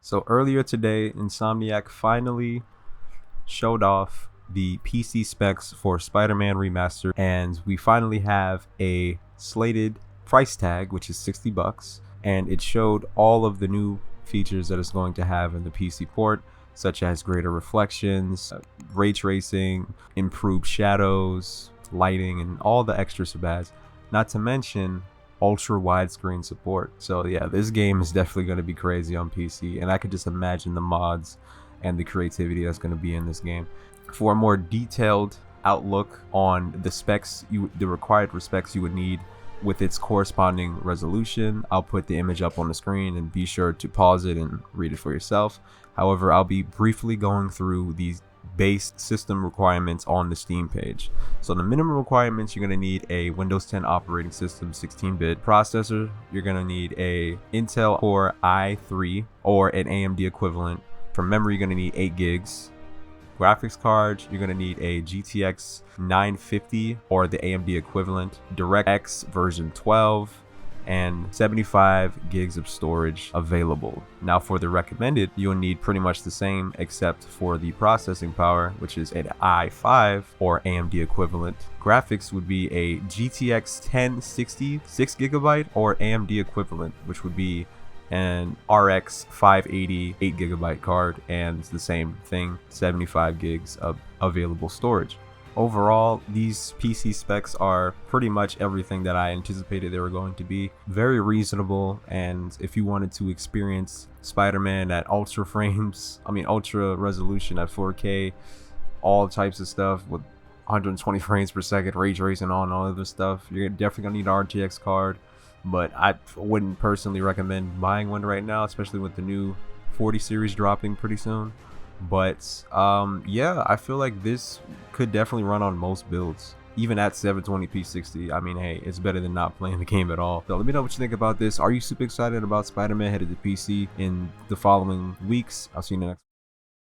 So earlier today, Insomniac finally showed off the PC specs for Spiderman Remastered, and we finally have a slated price tag, which is $60, and it showed all of the new features that it's going to have in the PC port, such as greater reflections, ray tracing, improved shadows, lighting, and all the extra sabaz. Not to mention ultra widescreen support. So yeah, this game is definitely going to be crazy on PC, and I could just imagine the mods and the creativity that's going to be in this game. For a more detailed outlook on the specs, the required specs you would need with its corresponding resolution, I'll put the image up on the screen and be sure to pause it and read it for yourself. However, I'll be briefly going through these base system requirements on the Steam page. So the minimum requirements: you're going to need a Windows 10 operating system, 16-bit processor. You're going to need a Intel Core i3 or an AMD equivalent. For memory, you're going to need 8 gigs. Graphics card, you're going to need a GTX 950 or the AMD equivalent, DirectX version 12, and 75 gigs of storage available. Now for the recommended, you'll need pretty much the same except for the processing power, which is an i5 or AMD equivalent. Graphics would be a GTX 1060 6GB or AMD equivalent, which would be an RX 580 8GB card, and the same thing, 75 gigs of available storage. Overall, these PC specs are pretty much everything that I anticipated they were going to be. Very reasonable, and if you wanted to experience Spider-Man at ultra resolution at 4K, all types of stuff with 120 frames per second, ray tracing on all of this stuff, you're definitely gonna need an RTX card. But I wouldn't personally recommend buying one right now, especially with the new 40 series dropping pretty soon. But yeah, I feel like this could definitely run on most builds, even at 720p 60. I mean, hey, it's better than not playing the game at all. So let me know what you think about this. Are you super excited about Spider-Man headed to PC in the following weeks? I'll see you next.